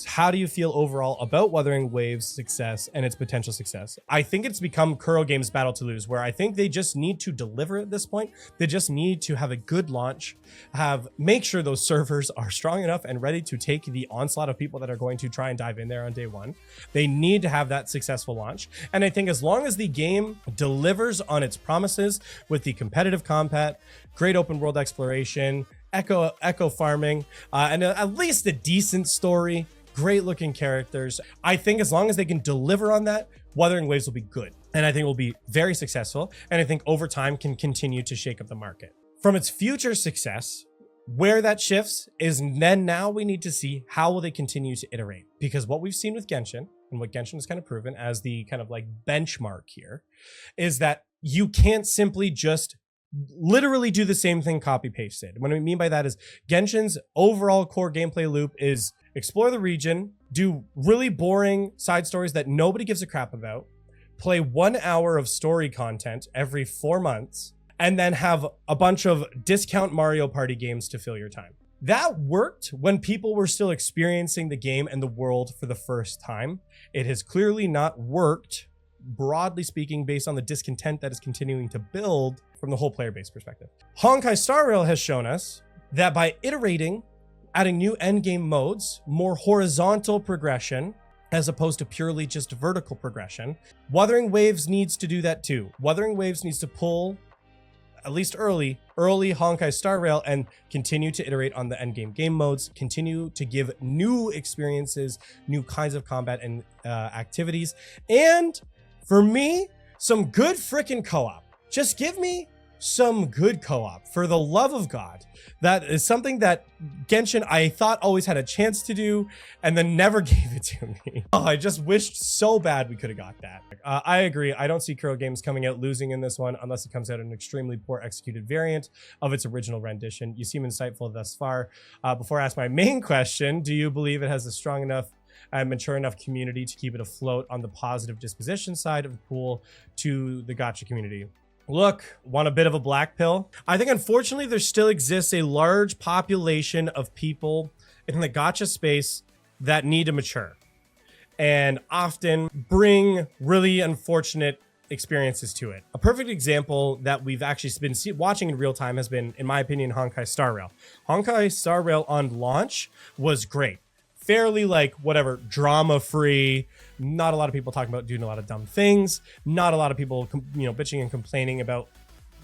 How do you feel overall about Wuthering Waves' success and its potential success? I think it's become Kuro Games' battle to lose, where I think they just need to deliver at this point. They just need to have a good launch, make sure those servers are strong enough and ready to take the onslaught of people that are going to try and dive in there on day one. They need to have that successful launch. And I think as long as the game delivers on its promises with the competitive combat, great open world exploration, echo farming, and at least a decent story, great looking characters, I think as long as they can deliver on that, Wuthering Waves will be good. And I think it will be very successful. And I think over time can continue to shake up the market. From its future success, where that shifts is then now we need to see how will they continue to iterate. Because what we've seen with Genshin, and what Genshin has kind of proven as the kind of like benchmark here, is that you can't simply just literally do the same thing copy pasted. What I mean by that is Genshin's overall core gameplay loop is explore the region, do really boring side stories that nobody gives a crap about, play 1 hour of story content every 4 months, and then have a bunch of discount Mario Party games to fill your time. That worked when people were still experiencing the game and the world for the first time. It has clearly not worked, broadly speaking, based on the discontent that is continuing to build from the whole player base perspective. Honkai Star Rail has shown us that by iterating, adding new endgame modes, more horizontal progression, as opposed to purely just vertical progression, Wuthering Waves needs to do that too. Wuthering Waves needs to pull, at least early Honkai Star Rail and continue to iterate on the endgame game modes, continue to give new experiences, new kinds of combat and activities, and for me, some good freaking co-op. Just give me some good co-op, for the love of God. That is something that Genshin, I thought, always had a chance to do and then never gave it to me. Oh, I just wished so bad we could have got that. I agree. I don't see Kuro Games coming out losing in this one unless it comes out an extremely poor executed variant of its original rendition. You seem insightful thus far. Before I ask my main question, do you believe it has a strong enough and mature enough community to keep it afloat on the positive disposition side of the pool to the gacha community? Look, want a bit of a black pill? I think unfortunately there still exists a large population of people in the gacha space that need to mature and often bring really unfortunate experiences to it. A perfect example that we've actually been watching in real time has been, in my opinion, Honkai Star Rail. Honkai Star Rail on launch was great. Fairly like whatever, drama free, not a lot of people talking about doing a lot of dumb things, not a lot of people bitching and complaining about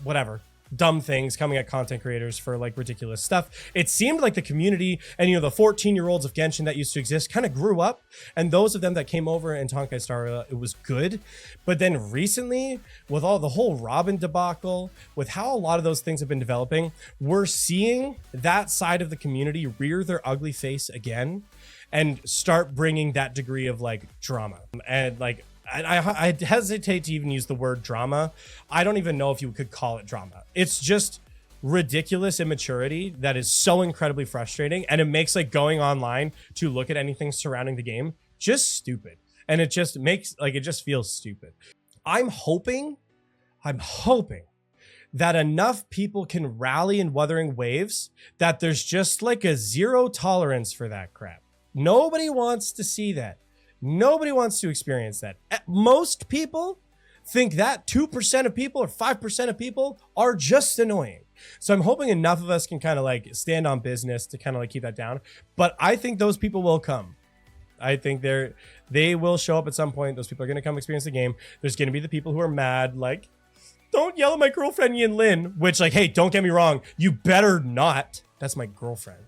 whatever dumb things coming at content creators for like ridiculous stuff. It seemed like the community and the 14-year-olds of Genshin that used to exist kind of grew up, and those of them that came over in Honkai Star Rail, it was good. But then recently, with all the whole Robin debacle, with how a lot of those things have been developing, we're seeing that side of the community rear their ugly face again and start bringing that degree of like drama. And like I hesitate to even use the word drama. I don't even know if you could call it drama. It's just ridiculous immaturity that is so incredibly frustrating, and it makes like going online to look at anything surrounding the game just stupid. And it just makes like, it just feels stupid. I'm hoping that enough people can rally in Wuthering Waves that there's just like a zero tolerance for that crap. Nobody wants to see that. Nobody wants to experience that. Most people think that 2% of people or 5% of people are just annoying. So I'm hoping enough of us can kind of like stand on business to kind of like keep that down. But I think those people will come. I think they will show up at some point. Those people are going to come experience the game. There's going to be the people who are mad, like, don't yell at my girlfriend Yin Lin, which like, hey, don't get me wrong. You better not. That's my girlfriend.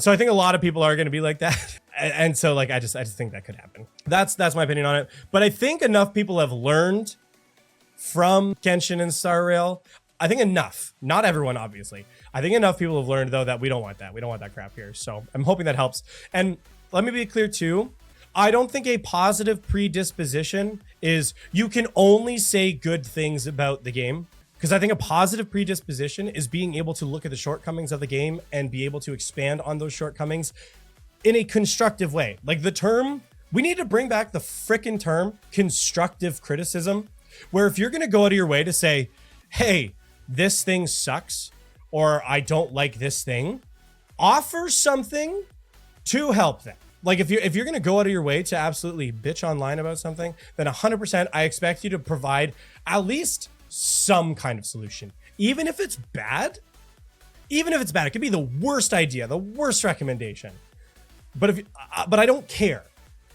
So I think a lot of people are going to be like that. And so like, I just think that could happen. That's my opinion on it. But I think enough people have learned from Genshin and Star Rail. I think enough, not everyone, obviously. I think enough people have learned though that we don't want that. We don't want that crap here. So I'm hoping that helps. And let me be clear too. I don't think a positive predisposition is you can only say good things about the game. Because I think a positive predisposition is being able to look at the shortcomings of the game and be able to expand on those shortcomings in a constructive way. Like the term, we need to bring back the frickin' term constructive criticism, where if you're going to go out of your way to say, hey, this thing sucks, or I don't like this thing, offer something to help them. Like if you're gonna go out of your way to absolutely bitch online about something, then 100% I expect you to provide at least some kind of solution. Even if it's bad, it could be the worst idea, the worst recommendation. But but I don't care.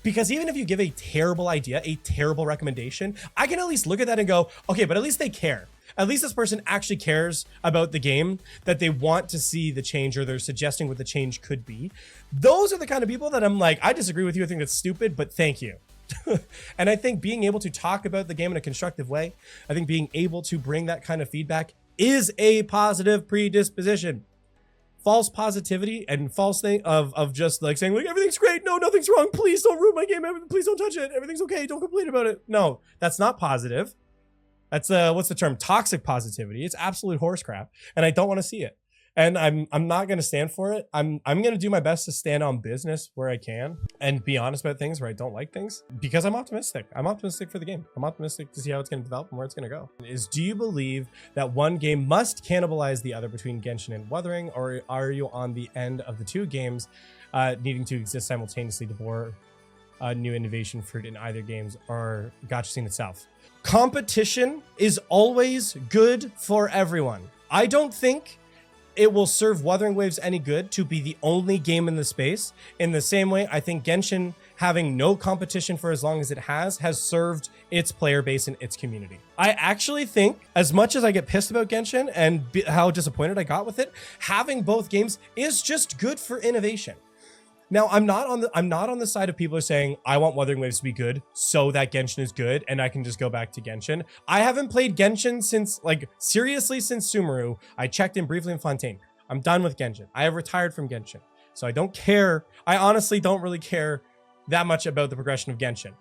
Because even if you give a terrible idea, a terrible recommendation, I can at least look at that and go, okay, but at least they care. At least this person actually cares about the game, that they want to see the change, or they're suggesting what the change could be. Those are the kind of people that I'm like, I disagree with you. I think that's stupid, but thank you. And I think being able to talk about the game in a constructive way, I think being able to bring that kind of feedback is a positive predisposition. False positivity and false thing of just like saying like everything's great, no, nothing's wrong, please don't ruin my game, please don't touch it, everything's okay, don't complain about it. No, that's not positive. That's what's the term? Toxic positivity. It's absolute horse crap, and I don't want to see it. And I'm not going to stand for it. I'm going to do my best to stand on business where I can and be honest about things where I don't like things, because I'm optimistic. I'm optimistic for the game. I'm optimistic to see how it's going to develop and where it's going to go. Do you believe that one game must cannibalize the other between Genshin and Wuthering, or are you on the end of the two games needing to exist simultaneously to bore new innovation fruit in either games or gacha scene itself? Competition is always good for everyone. I don't think it will serve Wuthering Waves any good to be the only game in the space. In the same way, I think Genshin having no competition for as long as it has served its player base and its community. I actually think, as much as I get pissed about Genshin and how disappointed I got with it, having both games is just good for innovation. Now, I'm not on the side of people who are saying I want Wuthering Waves to be good so that Genshin is good and I can just go back to Genshin. I haven't played Genshin since, like, seriously since Sumeru. I checked in briefly in Fontaine. I'm done with Genshin. I have retired from Genshin. So I don't care. I honestly don't really care that much about the progression of Genshin.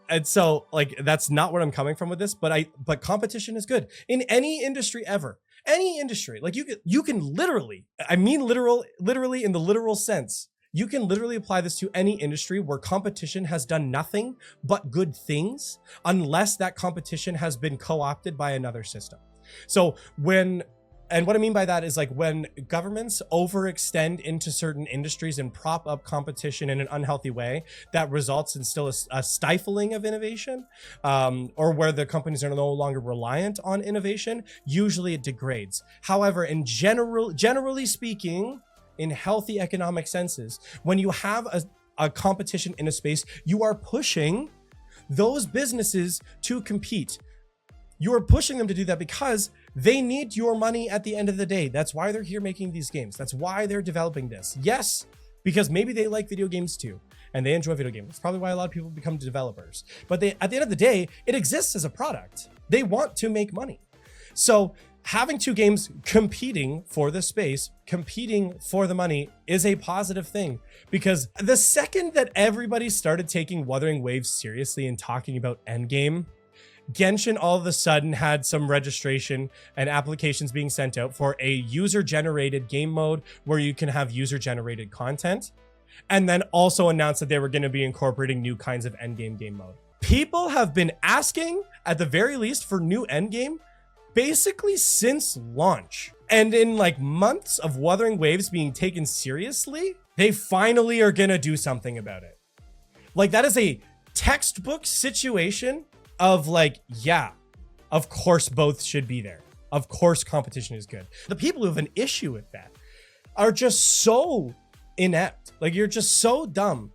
And so, like, that's not where I'm coming from with this, but competition is good in any industry ever. Any industry. Like, you can literally, I mean literally in the literal sense, you can literally apply this to any industry where competition has done nothing but good things, unless that competition has been co-opted by another system. So and what I mean by that is, like, when governments overextend into certain industries and prop up competition in an unhealthy way, that results in still a stifling of innovation, or where the companies are no longer reliant on innovation, usually it degrades. However, generally speaking, in healthy economic senses, when you have a competition in a space, you are pushing those businesses to compete. You are pushing them to do that because they need your money at the end of the day. That's why they're here making these games. That's why they're developing this. Yes, because maybe they like video games too, and they enjoy video games. That's probably why a lot of people become developers. But at the end of the day, it exists as a product. They want to make money. So having two games competing for the space, competing for the money, is a positive thing, because the second that everybody started taking Wuthering Waves seriously and talking about endgame, Genshin all of a sudden had some registration and applications being sent out for a user-generated game mode where you can have user-generated content, and then also announced that they were going to be incorporating new kinds of endgame game mode. People have been asking, at the very least, for new endgame basically since launch. And in like months of Wuthering Waves being taken seriously, they finally are gonna do something about it. Like, that is a textbook situation of like, yeah, of course both should be there. Of course competition is good. The people who have an issue with that are just so inept. Like, you're just so dumb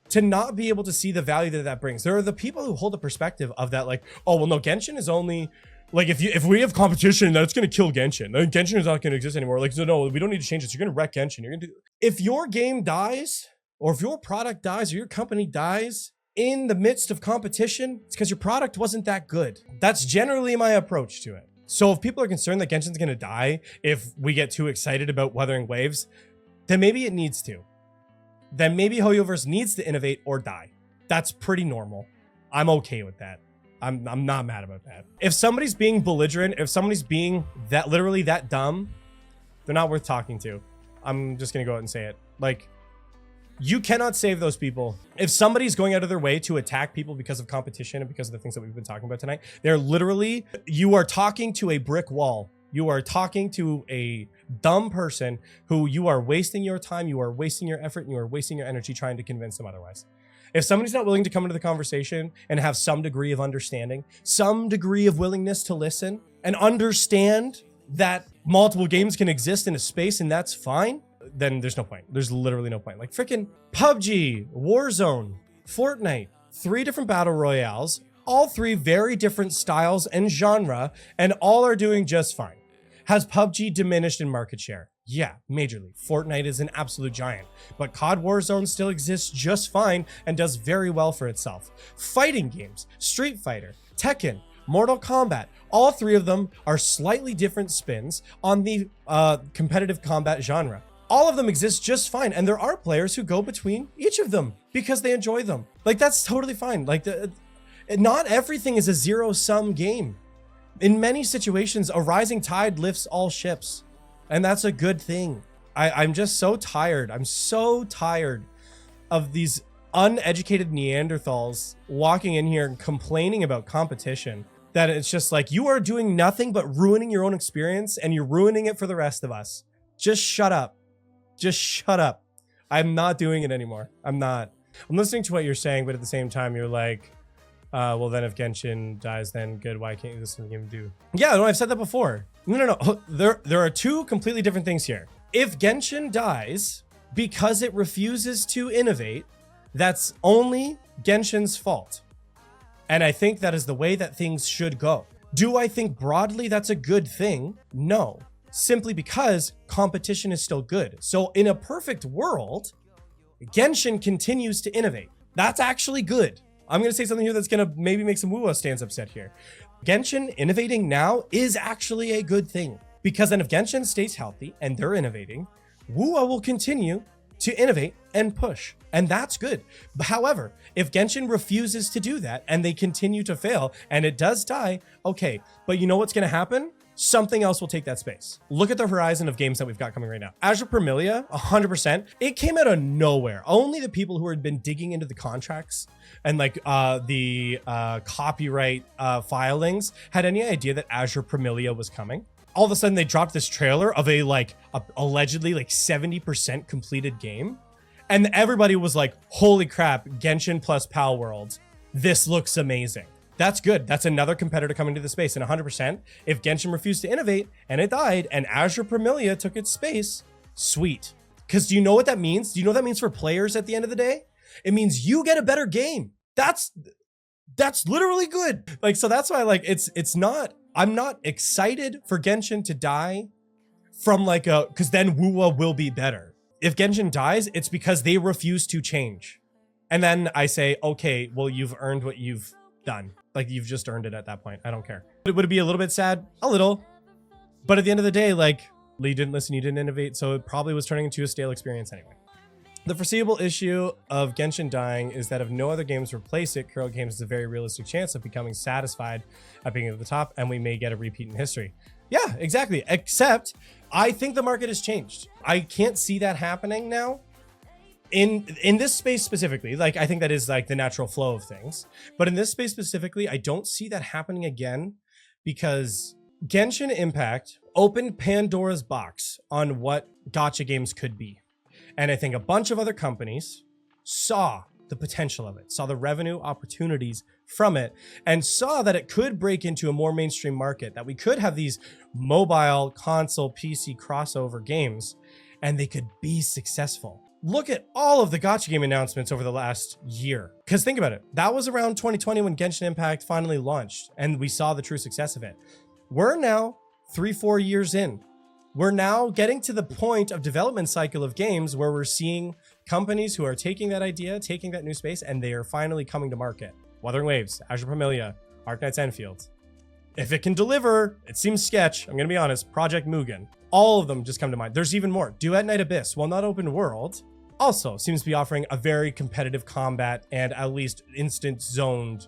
to not be able to see the value that brings. There are the people who hold the perspective of that, like, oh, well, no, Genshin is only, like, if we have competition, that's going to kill Genshin. Then Genshin is not going to exist anymore. Like, so no, we don't need to change this. You're going to wreck Genshin. You're going to do. If your game dies, or if your product dies, or your company dies in the midst of competition, it's because your product wasn't that good. That's generally my approach to it. So if people are concerned that Genshin's going to die if we get too excited about Wuthering Waves, then maybe it needs to. Then maybe Hoyoverse needs to innovate or die. That's pretty normal. I'm okay with that. I'm not mad about that. If somebody's being belligerent, if somebody's being that literally that dumb, they're not worth talking to. I'm just gonna go out and say it. Like, you cannot save those people. If somebody's going out of their way to attack people because of competition and because of the things that we've been talking about tonight, they're literally, you are talking to a brick wall. You are talking to a dumb person who you are wasting your time, you are wasting your effort, and you are wasting your energy trying to convince them otherwise. If somebody's not willing to come into the conversation and have some degree of understanding, some degree of willingness to listen and understand that multiple games can exist in a space and that's fine, then there's no point. There's literally no point. Like freaking PUBG, Warzone, Fortnite, 3 different battle royales, all 3 very different styles and genre, and all are doing just fine. Has PUBG diminished in market share? Yeah, majorly. Fortnite is an absolute giant, but COD Warzone still exists just fine and does very well for itself. Fighting games, Street Fighter, Tekken, Mortal Kombat, all 3 of them are slightly different spins on the competitive combat genre. All of them exist just fine, and there are players who go between each of them because they enjoy them. Like, that's totally fine. Like, not everything is a zero-sum game. In many situations, a rising tide lifts all ships. And that's a good thing. I'm just so tired. I'm so tired of these uneducated Neanderthals walking in here and complaining about competition, that it's just like, you are doing nothing but ruining your own experience and you're ruining it for the rest of us. Just shut up. Just shut up. I'm not doing it anymore. I'm not. I'm listening to what you're saying, but at the same time, you're like, well, then if Genshin dies, then good. Why can't you listen to the game do? Yeah, no, I've said that before. No. There are 2 completely different things here. If Genshin dies because it refuses to innovate, that's only Genshin's fault. And I think that is the way that things should go. Do I think broadly that's a good thing? No. Simply because competition is still good. So in a perfect world, Genshin continues to innovate. That's actually good. I'm going to say something here that's going to maybe make some Wuwa stands upset here. Genshin innovating now is actually a good thing, because then if Genshin stays healthy and they're innovating, Wuwa will continue to innovate and push, and that's good. However, if Genshin refuses to do that and they continue to fail and it does die, okay, but you know what's going to happen? Something else will take that space. Look at the horizon of games that we've got coming right now. Azure Permilia, 100%. It came out of nowhere. Only the people who had been digging into the contracts and like the copyright filings had any idea that Azure Permilia was coming. All of a sudden, they dropped this trailer of a allegedly 70% completed game, and everybody was like, "Holy crap! Genshin plus Pal World. This looks amazing." That's good. That's another competitor coming to the space. And 100%, if Genshin refused to innovate and it died and Azure Permilia took its space, sweet. Because do you know what that means? Do you know what that means for players at the end of the day? It means you get a better game. That's literally good. Like, so that's why it's not, I'm not excited for Genshin to die from because then Wuwa will be better. If Genshin dies, it's because they refuse to change. And then I say, okay, well, you've earned what you've done. Like, you've just earned it at that point. I don't care. Would it be a little bit sad? A little. But at the end of the day, you didn't listen, you didn't innovate, so it probably was turning into a stale experience anyway. The foreseeable issue of Genshin dying is that if no other games replace it, Kuro Games has a very realistic chance of becoming satisfied at being at the top, and we may get a repeat in history. Yeah, exactly. Except, I think the market has changed. I can't see that happening now. In this space specifically, I think that is the natural flow of things. But in this space specifically, I don't see that happening again, because Genshin Impact opened Pandora's box on what gacha games could be. And I think a bunch of other companies saw the potential of it, saw the revenue opportunities from it, and saw that it could break into a more mainstream market, that we could have these mobile, console, PC crossover games, and they could be successful. Look at all of the gacha game announcements over the last year. Because think about it. That was around 2020 when Genshin Impact finally launched, and we saw the true success of it. We're now 3-4 years in. We're now getting to the point of development cycle of games where we're seeing companies who are taking that idea, taking that new space, and they are finally coming to market. Wuthering Waves, Azure Permilia, Arknights Enfield. If it can deliver, it seems sketch, I'm going to be honest, Project Mugen. All of them just come to mind. There's even more. Duet Night Abyss, while not open world, also seems to be offering a very competitive combat and at least instant zoned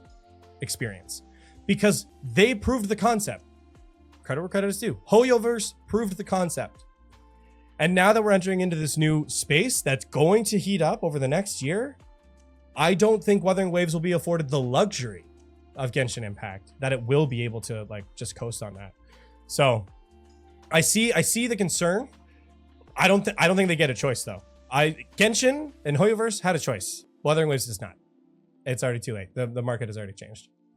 experience, because they proved the concept. Credit where credit is due. Hoyoverse proved the concept. And now that we're entering into this new space that's going to heat up over the next year, I don't think Wuthering Waves will be afforded the luxury of Genshin Impact, that it will be able to just coast on that. So I see the concern. I don't think they get a choice though. Genshin and Hoyoverse had a choice. Wuthering Waves does not. It's already too late. The market has already changed.